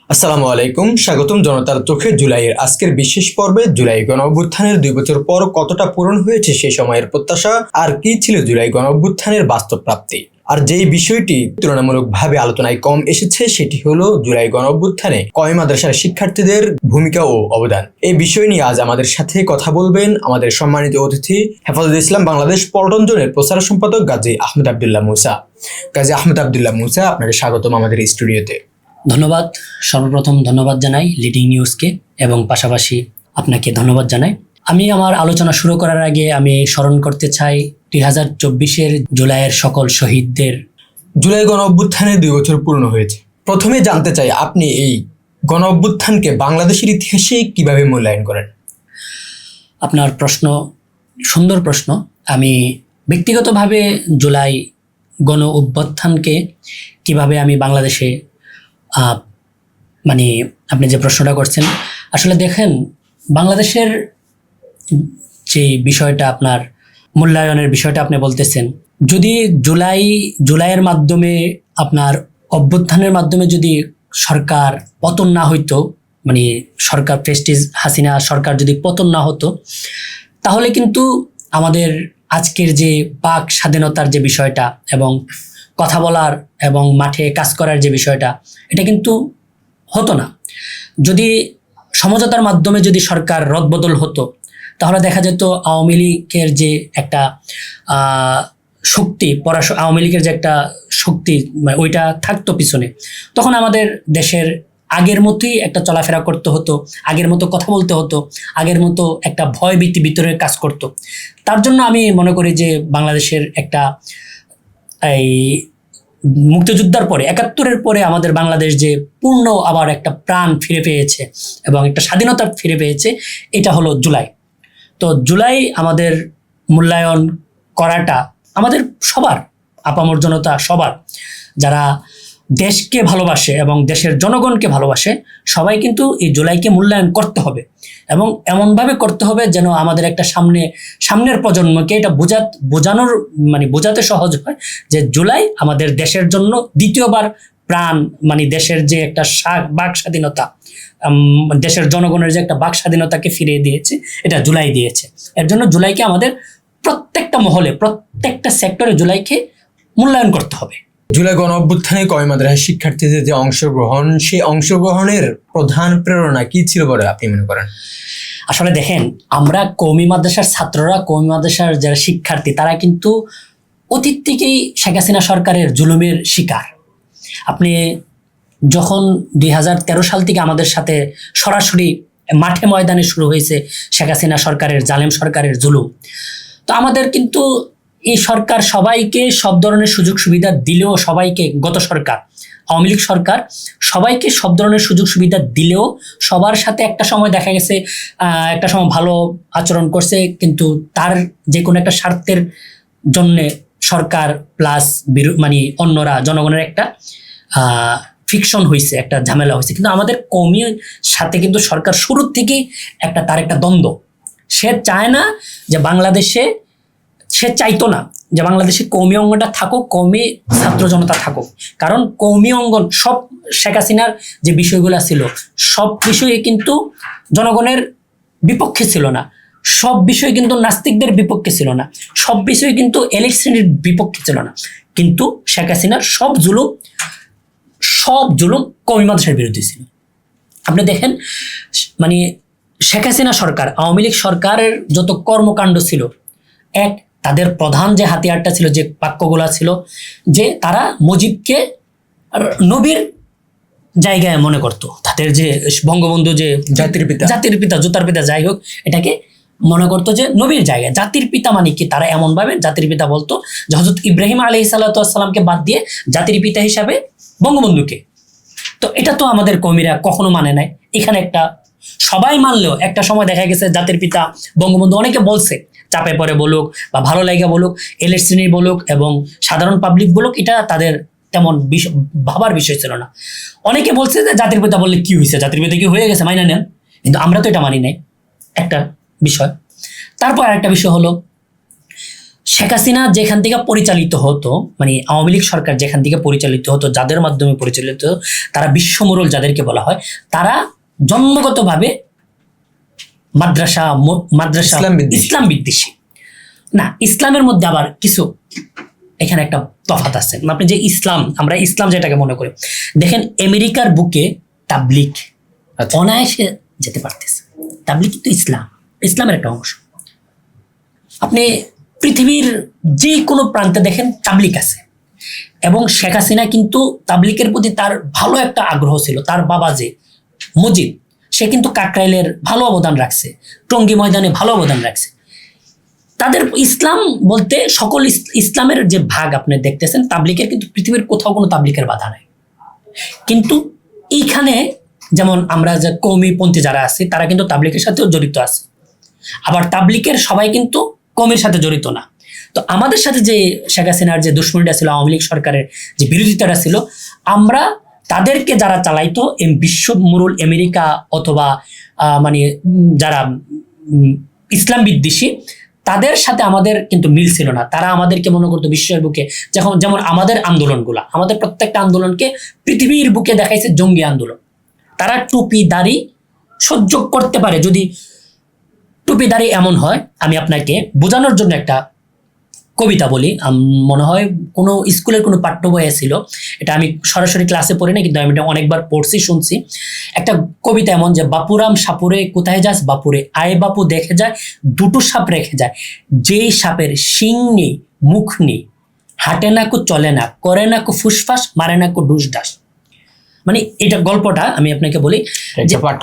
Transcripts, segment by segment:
আসসালামু আলাইকুম, স্বাগতম জনতার চোখে জুলাইয়ের আজকের বিশেষ পর্বে। জুলাই গণঅভ্যুত্থানের 2 বছর পর কতটা পূরণ হয়েছে সেই সময়ের প্রত্যাশা, আর কি ছিল জুলাই গণঅভ্যুত্থানের বাস্তব প্রাপ্তি। আর যেই বিষয়টি তুলনামূলকভাবে আলোচনায় কম এসেছে সেটি হলো জুলাই গণঅভ্যুত্থানে কওমি মাদ্রাসার শিক্ষার্থীদের ভূমিকা ও অবদান। এই বিষয় নিয়ে আজ আমাদের সাথে কথা বলবেন আমাদের সম্মানিত অতিথি হেফাজতে ইসলাম বাংলাদেশ পল্টন জোনের প্রচার সম্পাদক গাজী আহমেদ আবদুল্লাহ মুসা। গাজী আহমেদ আবদুল্লাহ মুসা, আপনাকে স্বাগতম আমাদের স্টুডিওতে। ধন্যবাদ। সর্বপ্রথম ধন্যবাদ জানাই লিডিং নিউজকে এবং পাশাপাশি আপনাকে ধন্যবাদ জানাই। আমি আমার আলোচনা শুরু করার আগে আমি স্মরণ করতে চাই 2024-এর জুলাইয়ের সকল শহীদদের। জুলাই গণঅভ্যুত্থানে 2 বছর পূর্ণ হয়েছে। প্রথমে জানতে চাই, আপনি এই গণঅভ্যুত্থানকে বাংলাদেশের ইতিহাসে কিভাবে মূল্যায়ন করেন? আপনার প্রশ্ন সুন্দর প্রশ্ন। আমি ব্যক্তিগতভাবে জুলাই গণ অভ্যুত্থানকে কিভাবে আমি বাংলাদেশে মানে আপনি যে প্রশ্নটা করছেন, আসলে দেখেন বাংলাদেশের যে বিষয়টা, আপনার মূল্যায়নের বিষয়টা আপনি বলতেছেন, যদি জুলাইয়ের মাধ্যমে আপনার অভ্যুত্থানের মাধ্যমে যদি সরকার পতন না হইতো, মানে সরকার প্রেস্টিজ হাসিনা সরকার যদি পতন না হতো, তাহলে কিন্তু আমাদের আজকের যে বাক স্বাধীনতার যে বিষয়টা এবং কথা বলার এবং মাঠে কাজ করার যে বিষয়টা, এটা কিন্তু হতো না। যদি সমঝোতার মাধ্যমে যদি সরকার রদবদল হতো, তাহলে দেখা যেত আওয়ামী লীগের যে একটা শক্তি, আওয়ামী লীগের যে একটা শক্তি ওইটা থাকতো পিছনে, তখন আমাদের দেশের আগের মতোই একটা চলাফেরা করতে হতো, আগের মতো কথা বলতে হতো, আগের মতো একটা ভয় ভীতি ভিতরে কাজ করতো। তার জন্য আমি মনে করি যে বাংলাদেশের একটা এই মুক্তিযুদ্ধের পরে 71-এর পরে আমাদের বাংলাদেশ যে পূর্ণ আবার একটা প্রাণ ফিরে পেয়েছে এবং একটা স্বাধীনতা ফিরে পেয়েছে, এটা হলো জুলাই। তো জুলাই আমাদের মূল্যায়ন করাটা আমাদের সবার, আপামর জনতা সবার, যারা দেশকে ভালোবাসে এবং দেশের জনগণকে ভালোবাসে, সবাই কিন্তু এই জুলাইকে মূল্যায়ন করতে হবে এবং এমনভাবে করতে হবে যেন আমাদের একটা সামনের প্রজন্মকে এটা বোঝাতে সহজ হয় যে জুলাই আমাদের দেশের জন্য দ্বিতীয়বার প্রাণ, দেশের যে একটা বাক স্বাধীনতা, দেশের জনগণের যে একটা বাক স্বাধীনতাকে ফিরিয়ে দিয়েছে, এটা জুলাই দিয়েছে। এর জন্য জুলাইকে আমাদের প্রত্যেকটা মহলে, প্রত্যেকটা সেক্টরে জুলাইকে মূল্যায়ন করতে হবে। জুলাই গণঅভ্যুত্থানে কওমি মাদ্রাসার শিক্ষার্থীদের যে অংশগ্রহণ, সেই অংশগ্রহণের প্রধান প্রেরণা কি ছিল বলে আপনি মনে করেন? আসলে দেখেন, আমরা কওমি মাদ্রাসার ছাত্ররা, কওমি মাদ্রাসার যারা শিক্ষার্থী, তারা কিন্তু অতীত থেকেই শেখ হাসিনা সরকারের জুলুমের শিকার। আপনি যখন 2013 সাল থেকে আমাদের সাথে সরাসরি মাঠে ময়দানে শুরু হয়েছে শেখ হাসিনা সরকারের, জালেম সরকারের জুলুম, তো আমাদের কিন্তু এই সরকার সবাইকে সব ধরনের সুযোগ সুবিধা দিলেও, সবাইকে, গত সরকার আওয়ামী লীগ সরকার সবাইকে সব ধরনের সুযোগ সুবিধা দিলেও সবার সাথে একটা সময় দেখা গেছে একটা সময় ভালো আচরণ করছে, কিন্তু তার যে কোনো একটা স্বার্থের জন্যে সরকার প্লাস অন্যরা, জনগণের একটা ফিকশন হয়েছে, একটা ঝামেলা হয়েছে। কিন্তু আমাদের কওমির সাথে কিন্তু সরকার শুরুর থেকেই তার একটা দ্বন্দ্ব। সে চায় না যে বাংলাদেশে, সে চাইতো না যে বাংলাদেশে কওমি অঙ্গনটা থাকুক, কওমি ছাত্র জনতা থাকুক। কারণ কওমি অঙ্গন সব শেখ হাসিনার যে বিষয়গুলো ছিল, সব বিষয়ে কিন্তু জনগণের বিপক্ষে ছিল না, সব বিষয় কিন্তু নাস্তিকদের বিপক্ষে ছিল না, সব বিষয় কিন্তু এলিট শ্রেণীর বিপক্ষে ছিল না। কিন্তু শেখ হাসিনার সব জুলুম কওমি মাদ্রাসার বিরুদ্ধে ছিল। আপনি দেখেন, শেখ হাসিনা সরকার, আওয়ামী লীগ সরকারের যত কর্মকাণ্ড ছিল, তাদের প্রধান যে হাতিয়ারটা ছিল, যে বাক্যগুলা ছিল, যে তারা মুজিবকে নবীর জায়গায় মনে করত। তাদের যে বঙ্গবন্ধু, যে জাতির পিতা, জুতার পিতা, যাই হোক, এটাকে মনে করতো যে নবীর জায়গায়। জাতির পিতা মানে কি, তারা এমন ভাবে জাতির পিতা বলতো যে হযরত ইব্রাহিম আলাইহিসসালামকে বাদ দিয়ে জাতির পিতা হিসাবে বঙ্গবন্ধুকে। তো এটা তো আমাদের কওমিরা কখনো মানে নাই। এখানে একটা সবাই মানলেও একটা সময় দেখা গেছে জাতির পিতা বঙ্গবন্ধু, অনেকে বলছে, চাপে পড়ে বলুক বা ভালো লাগা বলুক, এলিট শ্রেণী বলুক এবং সাধারণ পাবলিক বলুক, এটা তাদের তেমন ভাবার বিষয় ছিল না। অনেকে বলছে যে জাতির পিতা বললে কি হয়েছে, জাতির পিতা কি হয়ে গেছে, মাইনা নেন। কিন্তু আমরা তো এটা মানি নাই, একটা বিষয়। তারপর আরেকটা বিষয় হলো, শেখ হাসিনা যেখান থেকে পরিচালিত হতো, মানে আওয়ামী লীগ সরকার যেখান থেকে পরিচালিত হতো, যাদের মাধ্যমে পরিচালিত হতো, তারা বিশ্বমোড়ল যাদেরকে বলা হয়, তারা জন্মগতভাবে মাদ্রাসা ইসলাম বিদ্বেষী না। ইসলামের মধ্যে আবার কিছু এখানে একটা তফাৎ আছে। আপনি যে আমরা ইসলাম যেটাকে মনে করি, দেখেন আমেরিকার বুকে তাবলিগ অনায়াসে যেতে পারতেছে। তাবলিগ কিন্তু ইসলামের একটা অংশ। আপনি পৃথিবীর যে কোনো প্রান্তে দেখেন তাবলিগ আছে, এবং শেখ হাসিনা কিন্তু তাবলিগের প্রতি তার ভালো একটা আগ্রহ ছিল। তার বাবা যে মুজিব, সে কিন্তু কাকরাইলের ভালো অবদান রাখছে, টঙ্গী ময়দানে ভালো অবদান রাখছে। তাদের ইসলাম বলতে সকল ইসলামের যে ভাগ আপনি দেখতেছেন, তাবলিগের কিন্তু পৃথিবীর কোথাও কোনো তাবলিগের বাধা নাই। কিন্তু এইখানে যেমন আমরা যে কওমিপন্থী যারা আছে, তারা কিন্তু তাবলিগের সাথেও জড়িত আছে, আবার তাবলিগের সবাই কিন্তু কওমের সাথে জড়িত না। তো আমাদের সাথে যে শেখ হাসিনার যে দুশ্মনীটা ছিল, আওয়ামী লীগ সরকারের যে বিরোধিতাটা ছিল, আমরা তাদেরকে যারা চালাইতো বিশ্বমোড়ল আমেরিকা অথবা মানে যারা ইসলাম বিদ্বেষী, তাদের সাথে আমাদের কিন্তু মিল ছিল না। তারা আমাদেরকে মনে করতো বিশ্বের বুকে, যেমন আমাদের আন্দোলনগুলা, আমাদের প্রত্যেকটা আন্দোলনকে পৃথিবীর বুকে দেখাইছে জঙ্গি আন্দোলন। তারা টুপি দাড়ি সহ্য করতে পারে যদি টুপি দাড়ি এমন হয়। আমি আপনাকে বোঝানোর জন্য একটা কবিতা বলি, মনে হয় কোনো স্কুলের কোনো পাঠ্য বইয়ে ছিল, এটা আমি সরাসরি ক্লাসে পড়ি না, কিন্তু আমি এটা অনেকবার পড়ছি, শুনছি। একটা কবিতা এমন যে, বাপুরাম সাপুরে কোথায় যাস বাপুরে, আয় বাপু দেখে যায় দুটো সাপ রেখে যায়, যেই সাপের শিং নেই মুখ নেই, হাঁটে না কো চলে না, করে না কো ফুসফাস, মারে না কো ডুস ডাস। মানে এটা গল্পটা আমি আপনাকে বলি যে পাঠ্য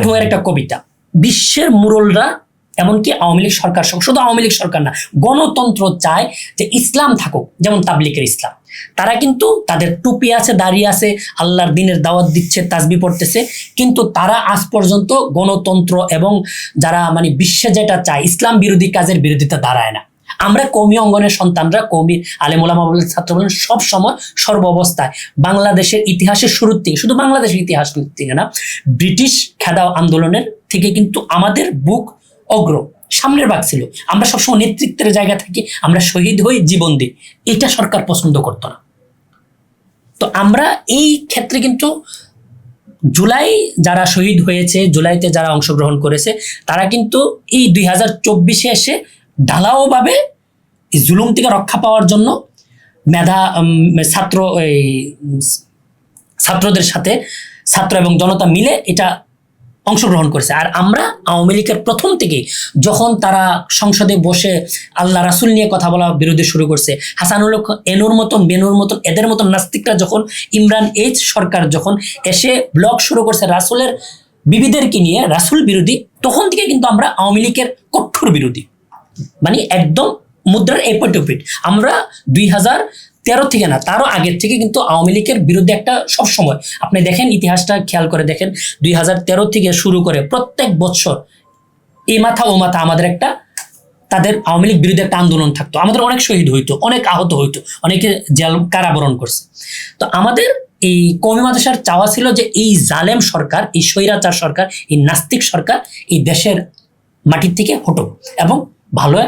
বইয়ের একটা কবিতা। বিশ্বের মুরলরা, এমনকি আওয়ামী লীগ সরকার, শুধু আওয়ামী লীগ সরকার না, গণতন্ত্র চায় যে ইসলাম থাকুক, যেমন তাবলিগের ইসলাম। তারা কিন্তু তাদের টুপি আছে, দাঁড়িয়ে আছে, আল্লাহর দিনের দাওয়াত দিচ্ছে, তাসবিহ পড়তেছে, কিন্তু তারা আজ পর্যন্ত গণতন্ত্র এবং যারা মানে বিশ্বে যেটা চায় ইসলাম বিরোধী কাজের বিরোধিতা দাঁড়ায় না। আমরা কওমি অঙ্গনের সন্তানরা, কওমি আলেম ওলামা বলেন, ছাত্র বলেন, সব সময় সর্ব অবস্থায় বাংলাদেশের ইতিহাসের শুরুর থেকে, শুধু বাংলাদেশের ইতিহাস থেকে না, ব্রিটিশ খেদাও আন্দোলনের থেকে কিন্তু আমাদের বুক অগ্র সামনের ভাগ ছিল। আমরা সবসময় নেতৃত্বের জায়গা থাকি, আমরা শহীদ হই, জীবন দিই, এটা সরকার পছন্দ করতো না। তো আমরা এই ক্ষেত্রে কিন্তু জুলাই যারা শহীদ হয়েছে, জুলাইতে যারা অংশগ্রহণ করেছে, তারা কিন্তু এই 2024 এসে ঢালাওভাবে জুলুম থেকে রক্ষা পাওয়ার জন্য ছাত্রদের সাথে ছাত্র এবং জনতা মিলে এটা অংশগ্রহণ করেছে। আর আমরা আওয়ামী লীগের প্রথম থেকে, যখন তারা সংসদে বসে আল্লাহ রাসুল নিয়ে কথা বলা বিরোধী শুরু করছে, হাসানুল হক এনুর মতন, বেনুর মতন, এদের মতন নাস্তিকরা যখন, ইমরান এইচ সরকার যখন এসে ব্লগ শুরু করছে রাসুলের বিবিদেরকে নিয়ে, রাসুল বিরোধী, তখন থেকে কিন্তু আমরা আওয়ামী লীগের কঠোর বিরোধী, মানে একদম মুদ্রার এপিট ওপিট। আমরা 2013 থেকে না, তারও আগের থেকে কিন্তু আওয়ামী লীগের বিরুদ্ধে একটা, সবসময় আপনি দেখেন ইতিহাসটা খেয়াল করে দেখেন, 2013 থেকে শুরু করে প্রত্যেক বছর এই মাথা ও মাথা আমাদের একটা, তাদের আওয়ামী লীগ বিরুদ্ধে একটা আন্দোলন থাকতো। আমাদের অনেক শহীদ হইতো, অনেক আহত হইতো, অনেকে জেল কারাবরণ করছে। তো আমাদের এই কওমি মাদ্রাসার চাওয়া ছিল যে এই জালেম সরকার, এই স্বৈরাচার সরকার, এই নাস্তিক সরকার এই দেশের মাটির থেকে হটুক এবং ভালো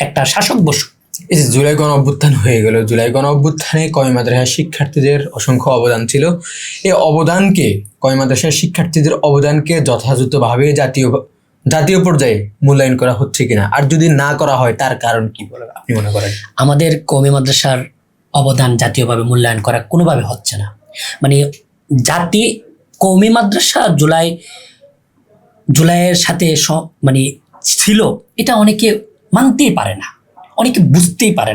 একটা শাসক বসুক। এই যে জুলাই গণ অভ্যুত্থান হয়ে গেল, জুলাই গণ অভ্যুত্থানে কওমি মাদ্রাসার শিক্ষার্থীদের অসংখ্য অবদান ছিল। এই অবদানকে, কওমি মাদ্রাসার শিক্ষার্থীদের অবদানকে যথাযথভাবে জাতীয় পর্যায়ে মূল্যায়ন করা হচ্ছে কিনা, আর যদি না করা হয় তার কারণ কি বলে আপনি মনে করেন? আমাদের কওমি মাদ্রাসার অবদান জাতীয়ভাবে মূল্যায়ন করা কোনোভাবে হচ্ছে না। মানে কওমি মাদ্রাসা জুলাইয়ের সাথে মানে ছিল, এটা অনেকে মানতেই পারে না, অনেকে বুঝতেই পারে না।